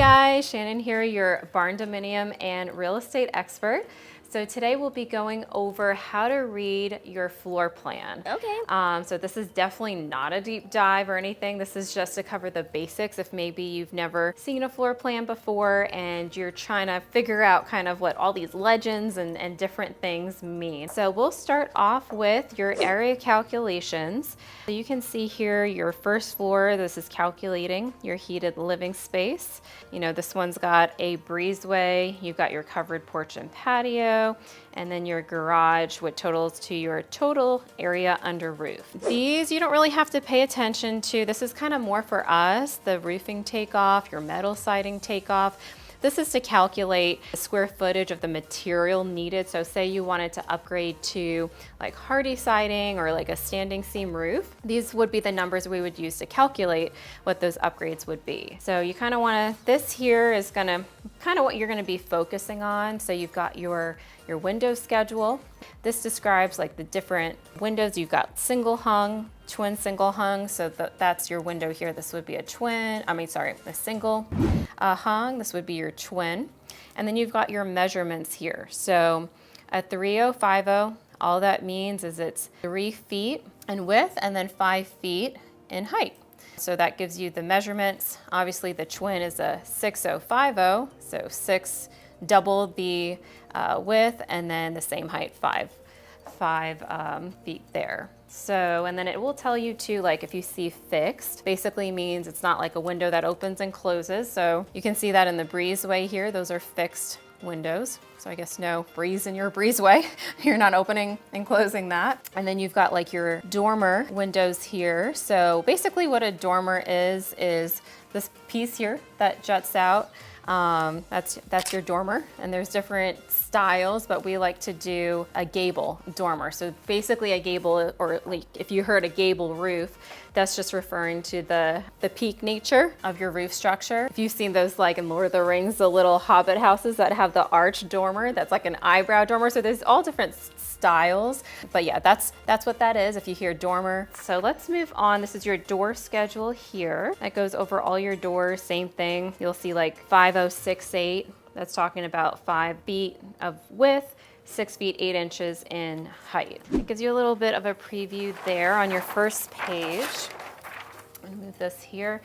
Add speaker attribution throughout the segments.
Speaker 1: guys, Shannon here, your Barndominium and real estate expert. So today we'll be going over how to read your floor plan.
Speaker 2: Okay.
Speaker 1: So this is definitely not a deep dive or anything. This is just to cover the basics if maybe you've never seen a floor plan before and you're trying to figure out kind of what all these legends and different things mean. So we'll start off with your area calculations. So you can see here your first floor, this is calculating your heated living space. You know, this one's got a breezeway, you've got your covered porch and patio, and then your garage, which totals to your total area under roof. These you don't really have to pay attention to. This is kind of more for us, the roofing takeoff, your metal siding takeoff. This is to calculate the square footage of the material needed. So say you wanted to upgrade to like hardy siding or like a standing seam roof. These would be the numbers we would use to calculate what those upgrades would be. So you kind of want to, this here is kind of what you're going to be focusing on. So you've got your window schedule. This describes like the different windows. You've got single hung, twin single hung. So that's your window here. This would be a single hung. This would be your twin. And then you've got your measurements here. So a 3050, all that means is it's 3 feet in width and then 5 feet in height. So that gives you the measurements. Obviously the twin is a 6050, so 6 double the width, and then the same height, 5 feet there. So, and then it will tell you too, like if you see fixed, basically means it's not like a window that opens and closes. So you can see that in the breezeway here, those are fixed windows. So I guess no breeze in your breezeway. You're not opening and closing that. And then you've got like your dormer windows here. So basically what a dormer is this piece here that juts out. That's your dormer, and there's different styles, but we like to do a gable dormer. So basically a gable, or like if you heard a gable roof, that's just referring to the peak nature of your roof structure. If you've seen those like in Lord of the Rings, the little hobbit houses that have the arch dormer, that's like an eyebrow dormer. So there's all different styles, but yeah, that's what that is if you hear dormer. So let's move on. This is your door schedule here. That goes over all your doors, same thing. You'll see like 5068, that's talking about 5 feet of width, 6 feet 8 inches in height. It gives you a little bit of a preview there on your first page. I'm gonna move this here.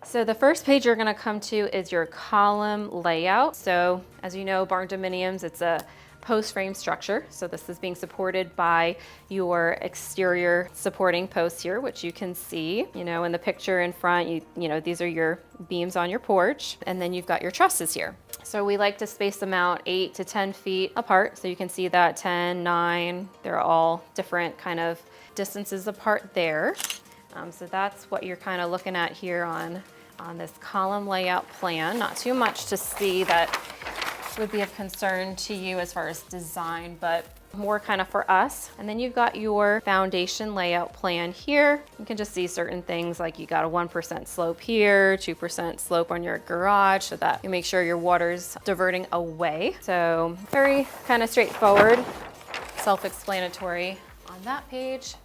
Speaker 1: So the first page you're gonna come to is your column layout. So as you know, Barndominiums, it's a post frame structure. So this is being supported by your exterior supporting posts here, which you can see, you know, in the picture in front, you know, these are your beams on your porch, and then you've got your trusses here. So we like to space them out 8 to 10 feet apart. So you can see that 10, 9, they're all different kind of distances apart there. So that's what you're kind of looking at here on this column layout plan. Not too much to see that would be of concern to you as far as design, but more kind of for us. And then you've got your foundation layout plan here. You can just see certain things like you got a 1% slope here, 2% slope on your garage, so that you make sure your water's diverting away. So very kind of straightforward, self-explanatory on that page.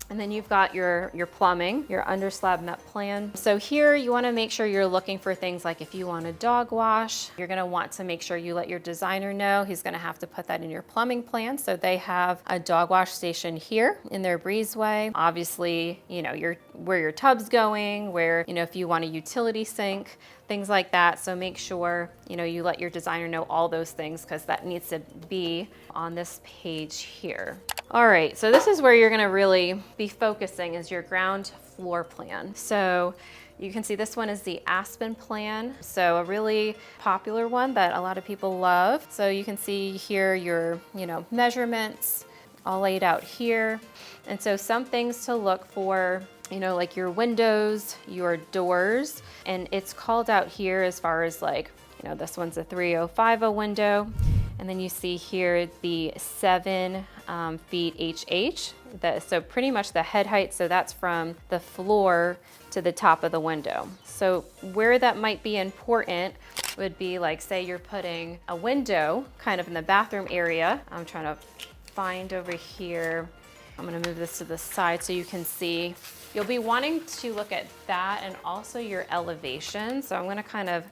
Speaker 1: And then you've got your plumbing, your under slab met plan. So here you wanna make sure you're looking for things like if you want a dog wash, you're gonna want to make sure you let your designer know. He's gonna have to put that in your plumbing plan. So they have a dog wash station here in their breezeway. Obviously, you know, where your tub's going, where, you know, if you want a utility sink, things like that. So make sure, you know, you let your designer know all those things because that needs to be on this page here. All right, so this is where you're gonna really be focusing is your ground floor plan. So you can see this one is the Aspen plan. So a really popular one that a lot of people love. So you can see here your, you know, measurements all laid out here. And so some things to look for, you know, like your windows, your doors, and it's called out here as far as like, you know, this one's a 3050 window. And then you see here the 7 feet HH. So pretty much the head height, so that's from the floor to the top of the window. So where that might be important would be like, say you're putting a window kind of in the bathroom area. I'm trying to find over here. I'm gonna move this to the side so you can see you'll be wanting to look at that and also your elevation. So I'm gonna kind of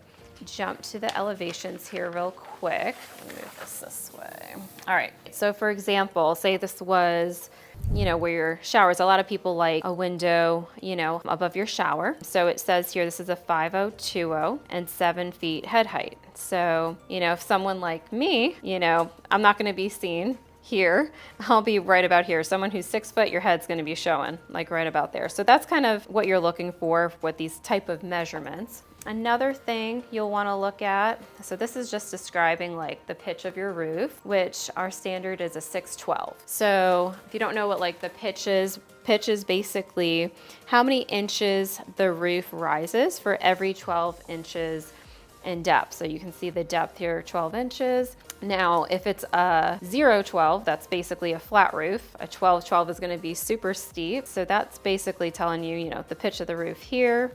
Speaker 1: jump to the elevations here real quick. Move this way. All right, so for example, say this was, you know, where your showers. A lot of people like a window, you know, above your shower. So it says here, this is a 5020 and 7 feet head height. So, you know, if someone like me, you know, I'm not gonna be seen here, I'll be right about here. Someone who's 6 foot, your head's gonna be showing like right about there. So that's kind of what you're looking for with these type of measurements. Another thing you'll want to look at, so this is just describing like the pitch of your roof, which our standard is a 612. So if you don't know what like the pitch is basically how many inches the roof rises for every 12 inches in depth. So you can see the depth here, 12 inches. Now, if it's a 0-12, that's basically a flat roof. A 12-12 is going to be super steep. So that's basically telling you, you know, the pitch of the roof here,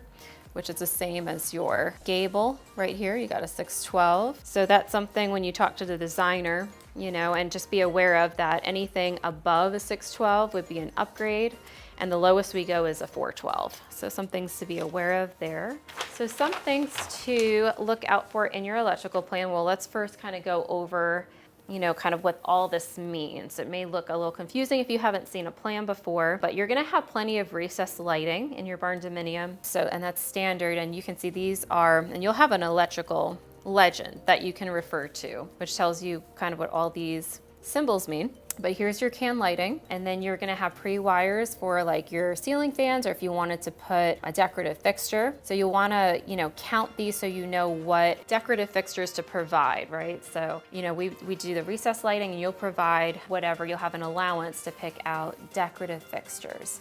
Speaker 1: which is the same as your gable right here. You got a 612. So that's something when you talk to the designer, you know, and just be aware of that anything above a 612 would be an upgrade, and the lowest we go is a 412. So some things to be aware of there. So some things to look out for in your electrical plan. Well, let's first kind of go over, you know, kind of what all this means. It may look a little confusing if you haven't seen a plan before, but you're gonna have plenty of recessed lighting in your Barndominium. So, and that's standard, and you can see these are, and you'll have an electrical legend that you can refer to, which tells you kind of what all these symbols mean. But here's your can lighting, and then you're gonna have pre-wires for like your ceiling fans, or if you wanted to put a decorative fixture. So you'll wanna, you know, count these so you know what decorative fixtures to provide, right? So, you know, we do the recessed lighting, and you'll provide whatever, you'll have an allowance to pick out decorative fixtures.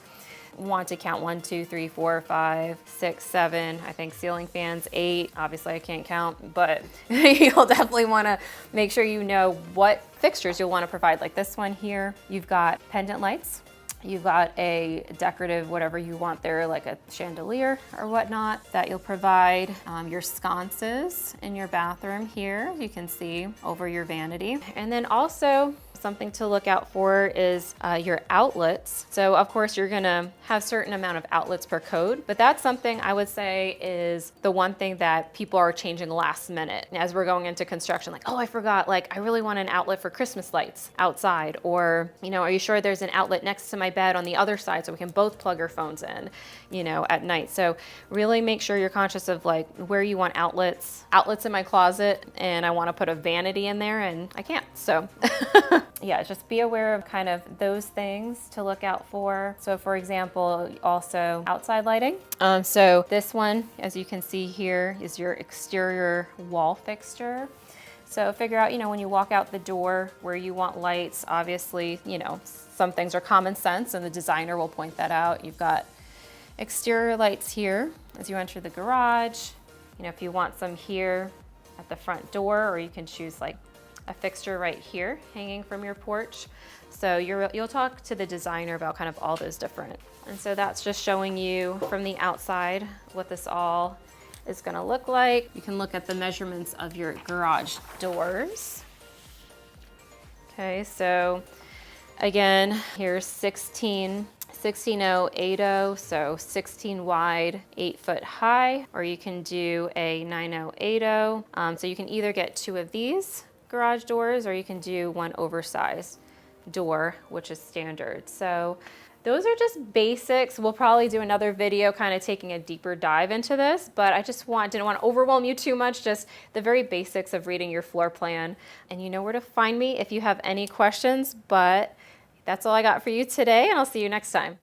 Speaker 1: Want to count 1, 2, 3, 4, 5, 6, 7, I think ceiling fans, 8. Obviously I can't count, but you'll definitely want to make sure you know what fixtures you'll want to provide. Like this one here, you've got pendant lights, you've got a decorative, whatever you want there, like a chandelier or whatnot that you'll provide. Your sconces in your bathroom here, you can see over your vanity. And then also something to look out for is your outlets. So of course you're gonna have certain amount of outlets per code, but that's something I would say is the one thing that people are changing last minute as we're going into construction. Like, oh, I forgot, like I really want an outlet for Christmas lights outside, or, you know, are you sure there's an outlet next to my bed on the other side so we can both plug our phones in, you know, at night. So really make sure you're conscious of like where you want outlets in my closet, and I want to put a vanity in there and I can't. So yeah, just be aware of kind of those things to look out for. So for example, also outside lighting. So this one, as you can see here, is your exterior wall fixture. So figure out, you know, when you walk out the door where you want lights. Obviously, you know, some things are common sense and the designer will point that out. You've got exterior lights here as you enter the garage. You know, if you want some here at the front door, or you can choose like a fixture right here hanging from your porch. So you'll talk to the designer about kind of all those different. And so that's just showing you from the outside what this all is gonna look like. You can look at the measurements of your garage doors. Okay, so again, here's 16080, so 16 wide, 8 foot high, or you can do a 9080. So you can either get 2 of these garage doors, or you can do one oversized door, which is standard. So those are just basics. We'll probably do another video kind of taking a deeper dive into this, but I just didn't want to overwhelm you too much, just the very basics of reading your floor plan. And you know where to find me if you have any questions, but that's all I got for you today, and I'll see you next time.